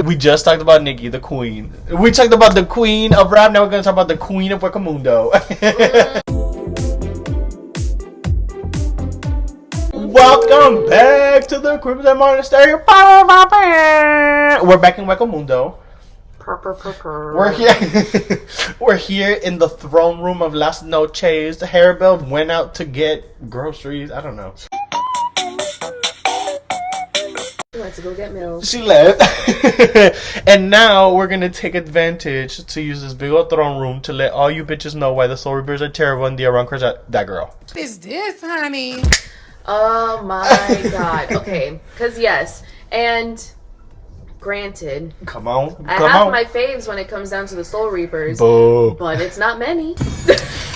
We just talked about Nikki, the queen. We talked about the queen of rap. Now we're gonna talk about the queen of Wakamundo. Welcome back to the CrimsonMonastery. We're back in Wakamundo. We're here. We're here in the throne room of Las Noches. Harabelle went out to get groceries. I don't know. She went to go get milk. She left. And now we're gonna take advantage to use this big old throne room to let all you bitches know why the Soul Reapers are terrible and the Arrancars are that girl. What is this, honey? Oh my god. Okay. Because yes. And granted. Come on. I have my faves when it comes down to the Soul Reapers. Boo. But it's not many.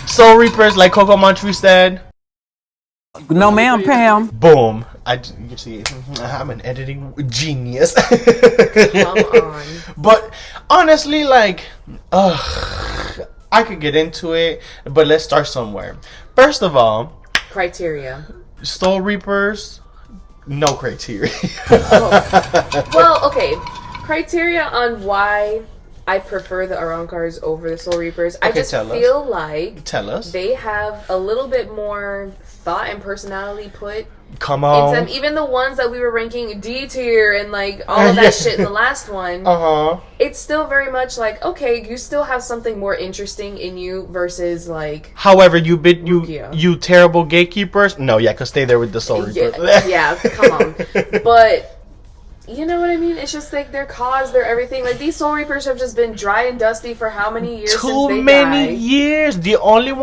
Soul Reapers, like Coco Montreux said. No, ma'am, Pam. Boom. You see, I'm an editing genius. Come on. But honestly, like, I could get into it, but let's start somewhere. First of all, criteria. Soul Reapers, no criteria. Well, okay. Criteria on why I prefer the Arrancars over the Soul Reapers. Okay, I just feel like they have a little bit more thought and personality put. Come on. It's even the ones that we were ranking D tier and like all of that shit in the last one. It's still very much like, okay, you still have something more interesting in you versus like. However, you terrible gatekeepers. No, yeah, cause stay there with the Soul Reapers. Yeah, come on. But you know what I mean? It's just like their cause, their everything. Like these Soul Reapers have just been dry and dusty for how many years? Too many years. The only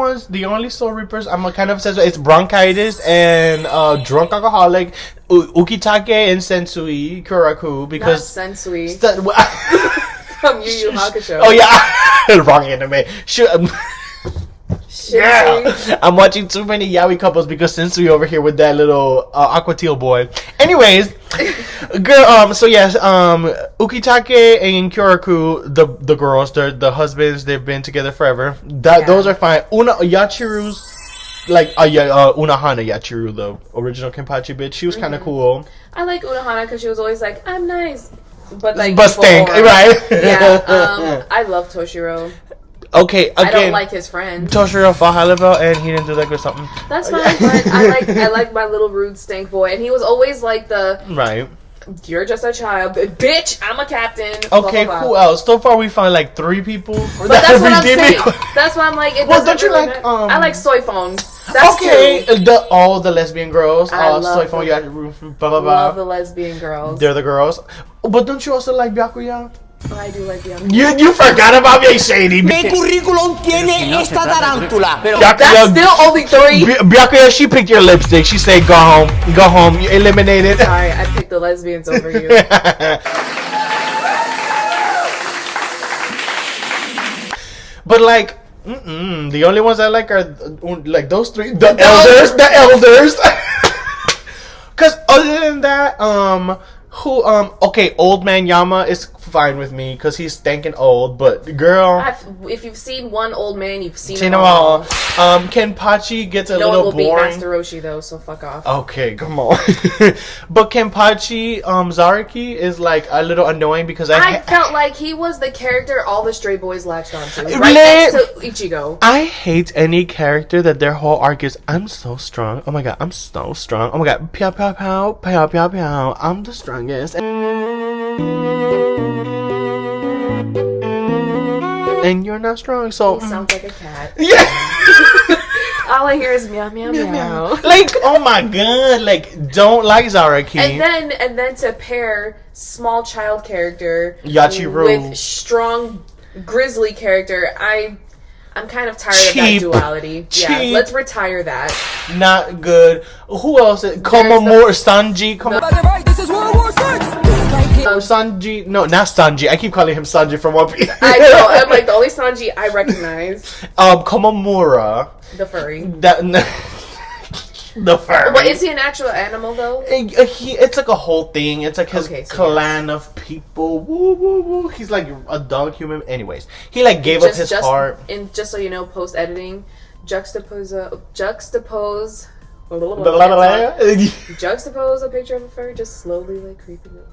Soul Reapers I'm kind of obsessed with, it's Bronchitis and Drunk Alcoholic, Ukitake and Sensui Kuraku because not Sensui. From Yu Yu Hakusho. Oh yeah, wrong anime. Yeah, I'm watching too many yaoi couples because Sensui over here with that little aqua teal boy. Anyways, girl. So yes, Ukitake and Kyoraku, the girls, they're the husbands. They've been together forever. Those are fine. Yachiru's like Unahana Yachiru, the original Kenpachi bitch. She was kind of cool. I like Unahana because she was always like, I'm nice, but stink, right? Yeah. I love Toshiro. Okay, again, I don't like his friend. Toshiro fought Halibel and he didn't do that good something. That's fine, but I like my little rude stink boy, and he was always like the right. You're just a child, bitch. I'm a captain. Okay, blah, blah, blah. who else? So far, we found like 3 people. But that's what I'm saying. That's why I'm like. Well, don't you like? I like Soifon. That's okay. Two. All the lesbian girls. I love Soifon, blah blah blah. Love the lesbian girls. They're the girls. But don't you also like Byakuya? Oh, I do like Byakuya. You forgot about me, shady. ¿Qué currículum tiene esta tarántula? That's still only 3. Byakuya, she picked your lipstick. She said, "Go home, go home. You eliminated." Sorry, I picked the lesbians over you. But like, the only ones I like are like those 3. The elders. Because other than that, okay, Old Man Yama is fine with me because he's stinking old, but girl, if you've seen one old man, you've seen them them all. Kenpachi gets a little boring. No one will beat Master Roshi though, so fuck off. Okay, come on. But Kenpachi, Zaraki is like a little annoying because I felt like he was the character all the stray boys latched onto, right next to Ichigo. I hate any character that their whole arc is, I'm so strong. Oh my god, I'm so strong. Oh my god, pow pow pow, pow pow pow. I'm the strongest. And you're not strong, so he sounds like a cat. Yeah. All I hear is meow meow meow. Like, oh my god, like don't like Zaraki. And then to pair small child character Yachiru with strong grizzly character, I'm kind of tired of that duality. Yeah, let's retire that. Not good. Who else? Komamura, Sanji. This is World War VI. Sanji, no, not Sanji. I keep calling him Sanji from One Piece. I know. I'm like the only Sanji I recognize. Komamura, the furry. The furry. But is he an actual animal though? It's like a whole thing. It's like his clan of people. Woo woo woo. He's like a dog human. Anyways, he like gave up his heart. And just so you know, post editing, juxtapose Juxtapose a picture of a fur just slowly like creeping up.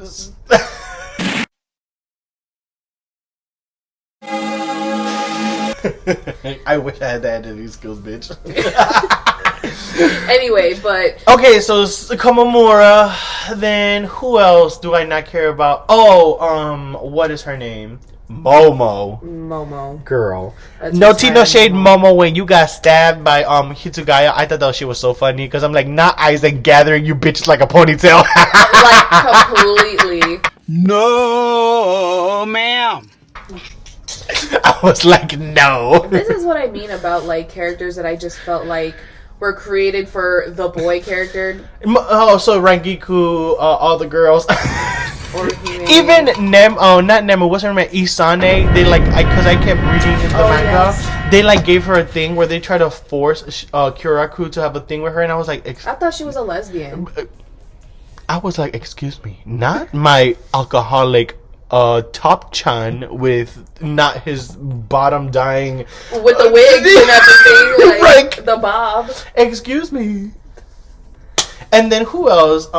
I wish I had the editing skills, bitch. Anyway, but okay, so Komamura. Then who else do I not care about? Oh, what is her name? Momo. Girl. That's No just tea, right, no shade, Momo. When you got stabbed by Hitsugaya, I thought that shit was so funny because I'm like, not Isaac gathering you bitches like a ponytail. Like completely. No, ma'am. I was like, no. This is what I mean about like characters that I just felt like were created for the boy character. Oh, so Rangiku, all the girls. Or even not Nemo, what's her name? Isane. They like, because I kept reading the manga. Yes. They like gave her a thing where they try to force Kyoraku to have a thing with her, and I was like, I thought she was a lesbian. I was like, excuse me, not my alcoholic top chan with not his bottom dying With the wigs and everything, like the bob. Excuse me. And then who else?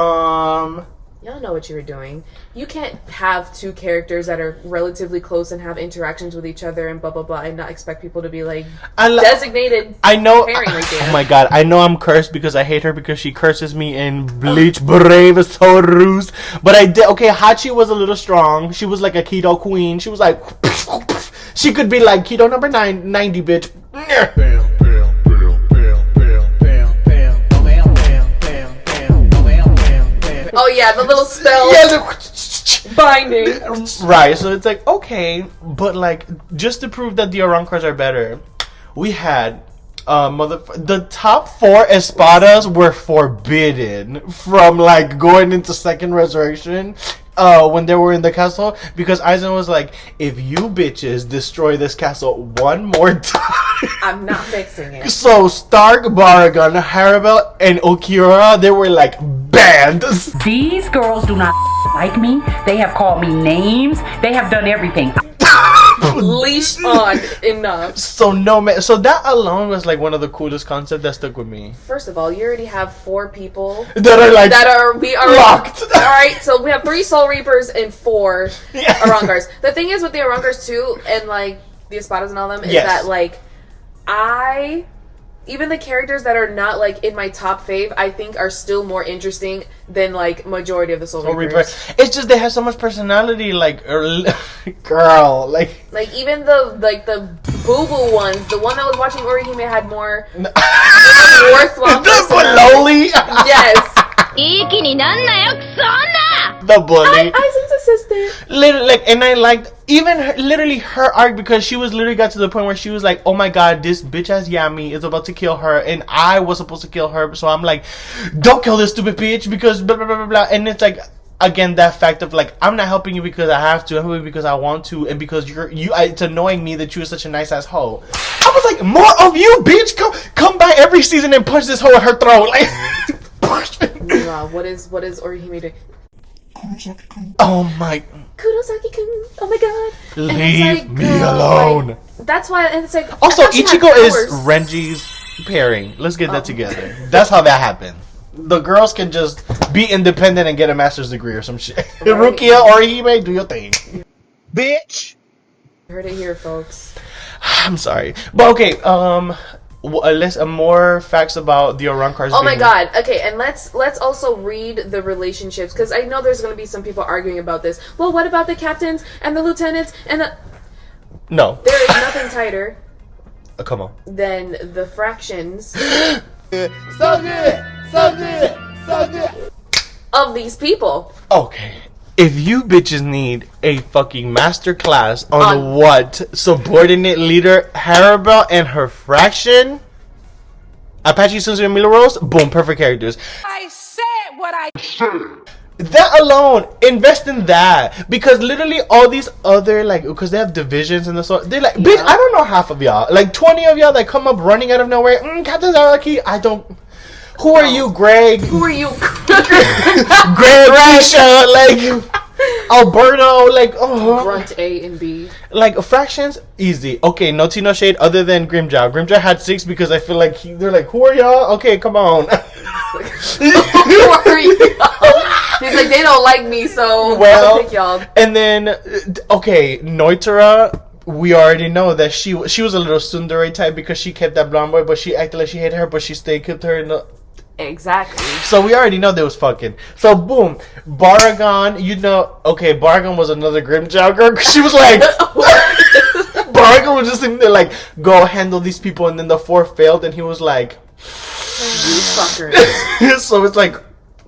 Y'all know what you were doing. You can't have two characters that are relatively close and have interactions with each other and blah blah blah and not expect people to be like designated. I know. Pairing right there. Oh my god! I know I'm cursed because I hate her because she curses me in Bleach Brave Sorus. But I did. Okay, Hachi was a little strong. She was like a keto queen. She was like, she could be like keto number 90, bitch. Oh yeah, the little spell binding. Right, so it's like, okay, but like, just to prove that the Arrancars are better, we had the top 4 espadas were forbidden from like going into second resurrection when they were in the castle, because Aizen was like, if you bitches destroy this castle one more time, I'm not fixing it. So Stark, Baragon, Harabel, and Okura, they were like banned. These girls do not like me. They have called me names. They have done everything. Leash on enough. So no man. So that alone was like one of the coolest concepts that stuck with me. First of all, you already have 4 people we are locked. All right, so we have 3 Soul Reapers and 4 Arrancars. The thing is with the Arrancars too, and like the Espadas and all them, is that like even the characters that are not like in my top fave, I think are still more interesting than like majority of the Soul Reapers. It's just they have so much personality, like girl, like even the boo boo ones. The one that was watching Orihime had more worthwhile personality. Yes. The bully. Aizen's assistant. Literally, and I liked even literally her arc because she was literally got to the point where she was like, oh my god, this bitch ass Yami is about to kill her, and I was supposed to kill her, so I'm like, don't kill this stupid bitch because blah blah blah blah blah. And it's like, again, that fact of like, I'm not helping you because I have to, I'm helping you because I want to, and because it's annoying me that you're such a nice ass hoe. I was like, more of you, bitch, come by every season and punch this hoe at her throat, like. What is Orihime doing? Oh my. Kurosaki-kun. Oh my god. Leave me alone. Like, that's why, and it's like. Also, Ichigo is Renji's pairing. Let's get that together. That's how that happened. The girls can just be independent and get a master's degree or some shit. Right. Rukia or Orihime, do your thing. Bitch. Heard it here, folks. I'm sorry. But okay, let's more facts about the Arrancars. Oh my god. Okay, and let's also read the relationships, because I know there's going to be some people arguing about this. Well, what about the captains and the lieutenants and the... No. There is nothing tighter come on. than the fractions So good. So good. So good. of these people. Okay. If you bitches need a fucking master class on what subordinate leader Harabel and her fraction, Apache Suzu and Mila Rose, boom, perfect characters. I said what I said. That alone, invest in that, because literally all these other like, because they have divisions and the sort, they're like, bitch, I don't know half of y'all, like 20 of y'all that come up running out of nowhere. Captain Zaraki, I don't. Who are you, Greg? Who are you? Greg, Risha, like Alberto, like Grunt A and B. Like fractions, easy. Okay, no tea, no shade. Other than Grimjaw. Grimjaw had 6 because I feel like they're like, who are y'all? Okay, come on. Who are you? He's like, they don't like me, so I'll pick y'all. And then okay, Noitara. we already know that she was a little tsundere type because she kept that blonde boy, but she acted like she hated her, but she still kept her in the... Exactly. So we already know they was fucking. So boom, Baragon, you know, okay, Baragon was another Grimjaw girl, because she was like... Baragon was just sitting there like, go handle these people, and then the 4 failed, and he was like... You fuckers. So it's like...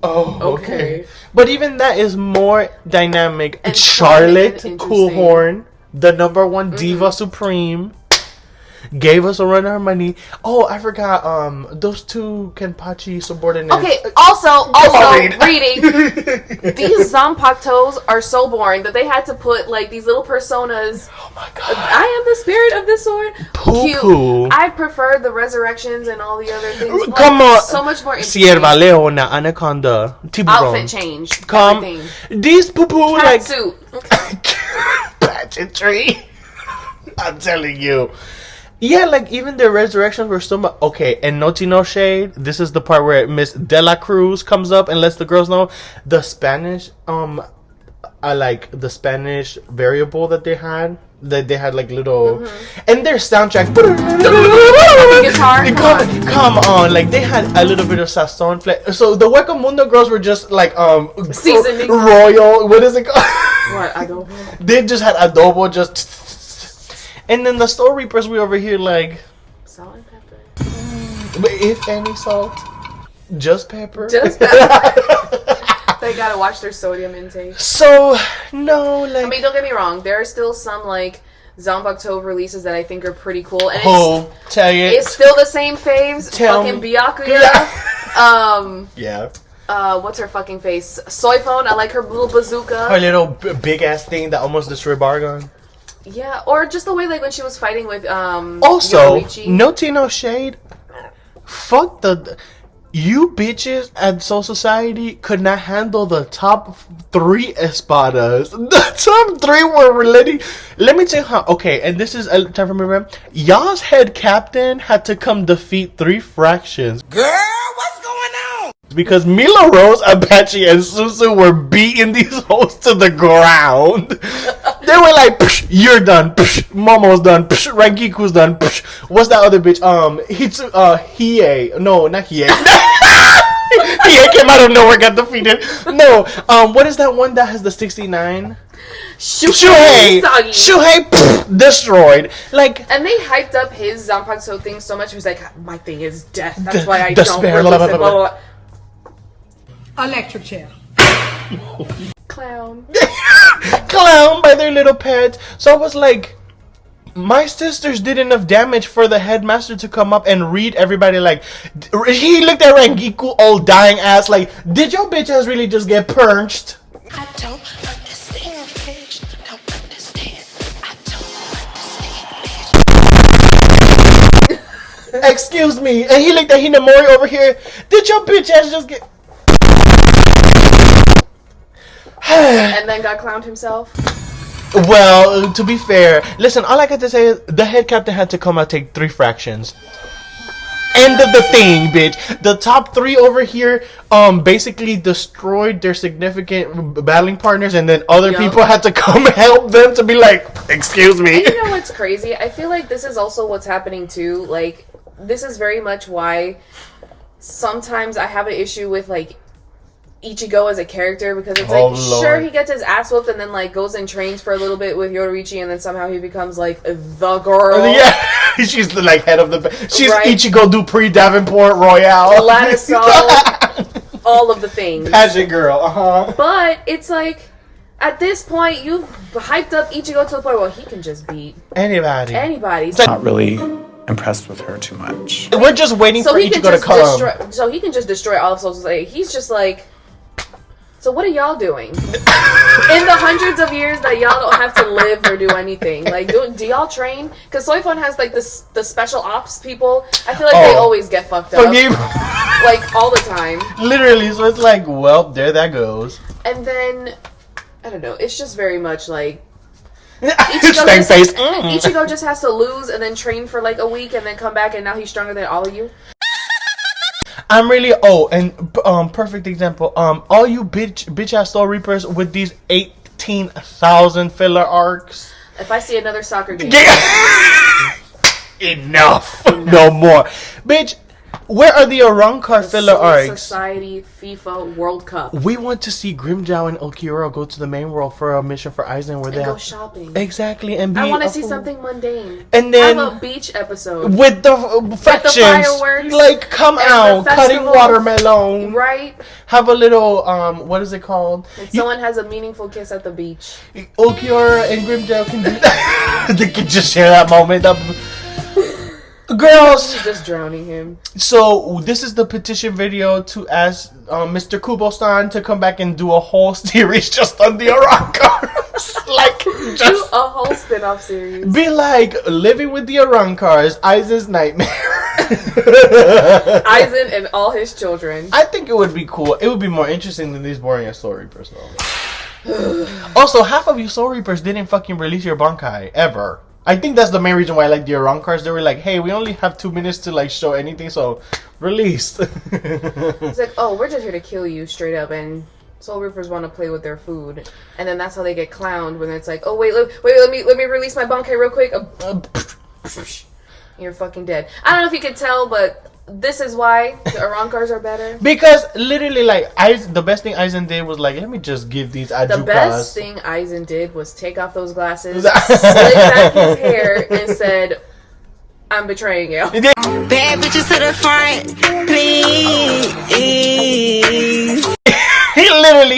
Oh, okay. But even that is more dynamic. And Charlotte Coolhorn, Coolhorn, the number 1 diva supreme, gave us a run of her money. Oh, I forgot. Those 2 Kenpachi subordinates. Okay. Also, reading. These Zanpakutos are so boring that they had to put like these little personas. Oh my god! I am the spirit of this sword. Poo. I prefer the resurrections and all the other things. Like, come on, so much more interesting. Sierva Leona, Anaconda, Tiburon. Outfit change. Come, everything. these poo like suit. pageantry. I'm telling you. Yeah, like even their resurrections were so much okay. And no shade. This is the part where Miss De La Cruz comes up and lets the girls know the Spanish. I like the Spanish variable that they had. That they had like little, and their soundtrack. Guitar. Come on, like they had a little bit of sazon. So the Hueco Mundo girls were just like seasoning royal. What is it called? What adobo? They just had adobo just. And then the Soul Reapers, we over here like... Salt and pepper. But if any salt, just pepper. Just pepper. They gotta watch their sodium intake. So, no, like... I mean, don't get me wrong. There are still some, like, Zanpakuto releases that I think are pretty cool. And tell you. It's still the same faves. Fucking Byakuya. Yeah. What's her fucking face? Soifon, I like her little bazooka. Her little big-ass thing that almost destroyed Bargon. Yeah, or just the way like when she was fighting with also, Yoruichi. no tea, no shade. Fuck you bitches at Soul Society could not handle the top 3 espadas. The top 3 were relating. Let me tell you how. Okay, and this is a time for me to remember. Y'all's head captain had to come defeat 3 fractions. Girl, what's going on? Because Mila Rose, Apache, and Susu were beating these hoes to the ground. They were like, you're done. Momo's done. Rankiku's done. What's that other bitch? Hiei. No, not Hiei. Hiei came out of nowhere, got defeated. No, what is that one that has the 69? Shuhei, destroyed. Like, and they hyped up his Zanpakuto thing so much. He was like, my thing is death. That's why I don't release it. Electric chair. Clown by their little pets. So I was like, my sisters did enough damage for the headmaster to come up and read everybody. Like, he looked at Rangiku all dying ass like, did your bitch ass really just get punched? I don't understand, bitch. Don't understand. I don't understand, bitch. Excuse me. And he looked at Hinamori over here. Did your bitch ass just get... and then got clowned himself. Well, to be fair, listen, all I got to say is the head captain had to come out take 3 fractions. End of the thing, bitch. The top 3 over here basically destroyed their significant battling partners, and then other people had to come help them to be like, excuse me. And you know what's crazy? I feel like this is also what's happening too. Like, this is very much why sometimes I have an issue with like Ichigo as a character, because it's like, sure, he gets his ass whooped and then like goes and trains for a little bit with Yoruichi, and then somehow he becomes like the girl. Yeah, she's the like head of the. She's right? Ichigo Dupree, Davenport, Royale, Ladislaw, all of the things. Pageant girl, But it's like, at this point, you've hyped up Ichigo to the point where he can just beat anybody. So, not really impressed with her too much. We're just waiting for Ichigo to come. So he can just destroy all of Soul Society. He's just like. So what are y'all doing? In the hundreds of years that y'all don't have to live or do anything. Like, do y'all train? Because Soifon has, like, the special ops people. I feel like they always get fucked up. Like, all the time. Literally, so it's like, well, there that goes. And then, I don't know, it's just very much like... Ichigo just has to lose and then train for, like, a week and then come back and now he's stronger than all of you. I'm really perfect example. All you bitch ass Soul Reapers with these 18,000 filler arcs. If I see another soccer game, Enough. No more, bitch. Where are the Arrancar filler Soul arcs? Society FIFA World Cup. We want to see Grimjow and Ulquiorra go to the main world for a mission for Aizen where they And go have shopping. exactly and be I want to a see fool. something mundane. And then have a beach episode. with the factions, fireworks like come and the out, cutting festival. watermelon, Right? have a little what is it called? And someone has a meaningful kiss at the beach. Ulquiorra and Grimjow can do that. They can just share that moment. Girls, She's just drowning him. so this is the petition video to ask Mr. Kubo-san to come back and do a whole series just on the Arrancars. Like, Do just a whole spin-off series. be like living with the Arrancars, Aizen's nightmare. Aizen and all his children. I think it would be cool. It would be more interesting than these boring ass Soul Reapers, though. Also, half of you Soul Reapers didn't fucking release your Bankai ever. I think that's the main reason why I like the Arrancars. They were like, hey, we only have 2 minutes to like show anything, so release. It's like, oh, we're just here to kill you straight up, and Soul Reapers want to play with their food, and then that's how they get clowned when it's like, oh wait, let me release my Bankai real quick. You're fucking dead. I don't know if you can tell, but this is why the Arrancars are better. Because literally, like, the best thing Aizen did was like, let me just give these Ajukas. The best thing Aizen did was take off those glasses, slick back his hair, and said, I'm betraying you. Bad bitches to the front, please.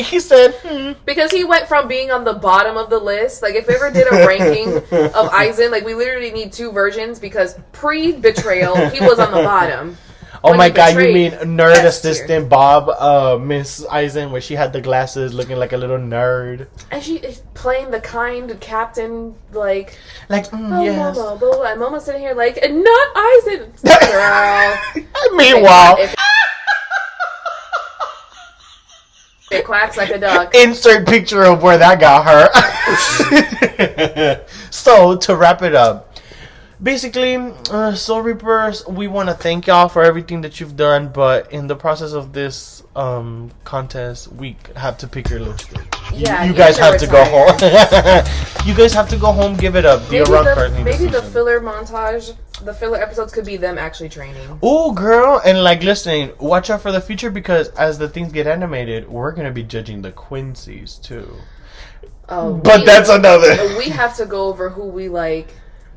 He said, Because he went from being on the bottom of the list, like if we ever did a ranking of Aizen, like we literally need 2 versions because pre-betrayal, he was on the bottom. oh When my he god, you betrayed, mean nerd S tier. assistant Bob, Miss Aizen, where she had the glasses looking like a little nerd. And she is playing the kind captain, like, Like, oh, yes. Mama, blah, blah. And Mama's sitting here like, and not Aizen. Girl. Meanwhile, If it quacks like a duck. insert picture of where that got her. So, to wrap it up, basically, Soul Reapers, we want to thank y'all for everything that you've done, but in the process of this contest, we have to pick your lipstick. Yeah, you guys have to go retire. home. You guys have to go home, give it up. Maybe the filler montage, the filler episodes could be them actually training. Oh, girl, and like, listen, watch out for the future because as the things get animated, we're gonna be judging the Quincy's too. Oh, But that's another. We have to go over who we like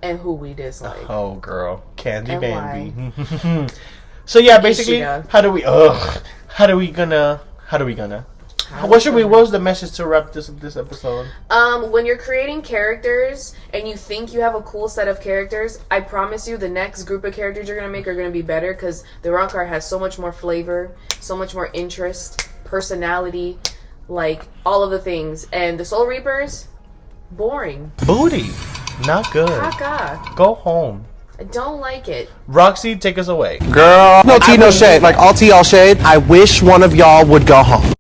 and who we dislike. Oh, girl, Candy And Bambi. So yeah, basically, Ishida. how do we gonna? What was the message to wrap this episode? When you're creating characters and you think you have a cool set of characters, I promise you the next group of characters you're going to make are going to be better because the Arrancar has so much more flavor, so much more interest, personality, like all of the things. And the Soul Reapers, boring. Booty, not good. Caca. Go home. I don't like it. Roxy, take us away. Girl. No tea, no shade. Like, all tea, all shade. I wish one of y'all would go home.